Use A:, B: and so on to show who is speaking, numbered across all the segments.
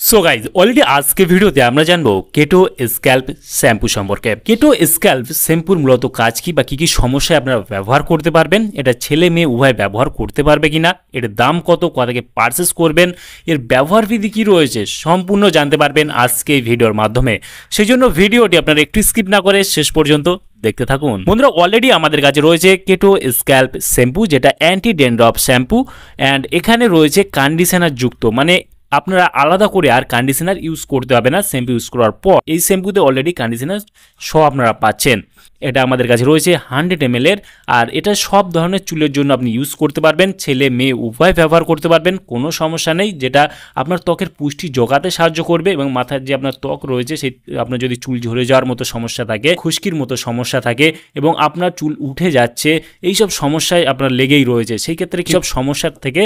A: So guys already আজকে ভিডিওতে আমরা জানবো কেটো স্ক্যাল্প শ্যাম্পু সম্পর্কে। কেটো স্ক্যাল্প শ্যাম্পুর মূলত কাজ কি বা কি কি সমস্যায় আপনারা ব্যবহার করতে পারবেন, এটা ছেলে মেয়ে উভয় ব্যবহার করতে পারবে কিনা, এর দাম কত, কোথা থেকে পারচেস করবেন, এর ব্যবহার বিধি কি রয়েছে সম্পূর্ণ জানতে পারবেন আজকে এই ভিডিওর মাধ্যমে। সেই জন্য ভিডিওটি আপনারা একটু স্কিপ না করে শেষ পর্যন্ত দেখতে থাকুন। বন্ধুরা অলরেডি আমাদের কাছে রয়েছে কেটো স্ক্যাল্প শ্যাম্পু, যেটা অ্যান্টি ড্যান্ড্রফ শ্যাম্পু অ্যান্ড এখানে রয়েছে কন্ডিশনার যুক্ত, মানে আপনারা আলাদা করে আর কন্ডিশনার ইউজ করতে হবে না। শ্যাম্পু ইউজ করার পর এই শ্যাম্পুতে অলরেডি কন্ডিশনার সহ আপনারা পাচ্ছেন। এটা আমাদের কাছে রয়েছে 100 ml এর, আর এটা সব ধরনের চুলের জন্য আপনি ইউজ করতে পারবেন, ছেলে মেয়ে উভয় ব্যবহার করতে পারবেন, কোনো সমস্যা নেই। যেটা আপনার ত্বকের পুষ্টি যোগাতে সাহায্য করবে এবং মাথার যে আপনার ত্বক রয়েছে সেই আপনার যদি চুল ঝরে যাওয়ার মতো সমস্যা থাকে, খুশকির মতো সমস্যা থাকে এবং আপনার চুল উঠে যাচ্ছে, এইসব সমস্যায় আপনার লেগেই রয়েছে, সেই ক্ষেত্রে সব সমস্যার থেকে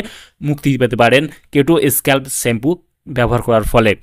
A: মুক্তি পেতে পারেন কেটো স্ক্যাল্প শ্যাম্পু ব্যবহার করার ফলে।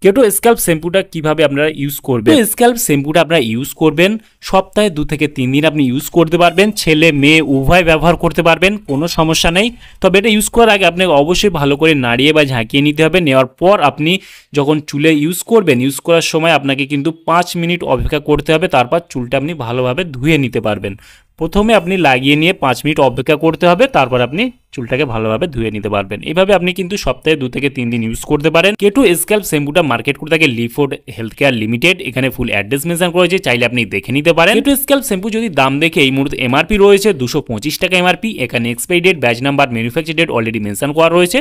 A: কেটো স্ক্যাল্প শ্যাম্পুটা কিভাবে আপনারা ইউজ করবেন? স্ক্যাল্প শ্যাম্পুটা আপনারা ইউজ করবেন সপ্তাহে 2 থেকে 3 দিন আপনি ইউজ করতে পারবেন, ছেলে মেয়ে উভয় ব্যবহার করতে পারবেন, কোনো সমস্যা নেই। তবে এটা ইউজ করার আগে আপনাকে অবশ্যই ভালো করে নাড়িয়ে বা ঝাঁকিয়ে নিতে হবে। নেওয়ার পর আপনি যখন চুলে ইউজ করবেন, ইউজ করার সময় আপনাকে কিন্তু 5 মিনিট অপেক্ষা করতে হবে, তারপর চুলটা আপনি ভালোভাবে ধুয়ে নিতে পারবেন। প্রথমে আপনি লাগিয়ে নিয়ে 5 মিনিট অপেক্ষা করতে হবে, তারপর আপনি চুলটাকে ভালোভাবে ধুয়ে নিতে পারবেন। এইভাবে আপনি কিন্তু সপ্তাহে 2 থেকে 3 দিন ইউজ করতে পারেন। কেটো স্ক্যাল্প শ্যাম্পুটা মার্কেট করে থাকে লিফোর্ড হেলথ কেয়ার লিমিটেড, এখানে ফুল অ্যাড্রেস মেনশন করা হয়েছে, চাইলে আপনি দেখে নিতে পারেন। কেটো স্ক্যাল্প শ্যাম্পু যদি দাম দেখে এই মুহূর্তে এমআরপি রয়েছে 225 টাকা এমআরপি, এখানে expiry date, batch number, manufacture date already mention করা রয়েছে।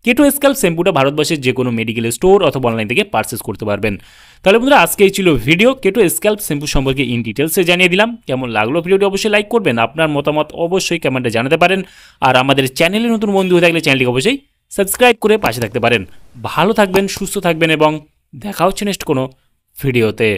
A: কেটো স্ক্যাল্প শ্যাম্পুটা ভারতবর্ষের যে কোনো মেডিকেল স্টোর অথবা অনলাইন থেকে পারচেস করতে পারবেন। তাহলে বন্ধুরা আজকে এই ছিল ভিডিও, কেটো স্ক্যাল্প শ্যাম্পু সম্পর্কে ইন ডিটেলসে জানিয়ে দিলাম। কেমন লাগলো ভিডিওটি অবশ্যই লাইক করবেন, আপনার মতামত অবশ্যই কমেন্টে জানাতে পারেন। আর আমাদের চ্যানেলে নতুন বন্ধু হয়ে থাকলে চ্যানেলটিকে অবশ্যই সাবস্ক্রাইব করে পাশে থাকতে পারেন। ভালো থাকবেন, সুস্থ থাকবেন এবং দেখা হচ্ছে নেক্সট কোনো ভিডিওতে।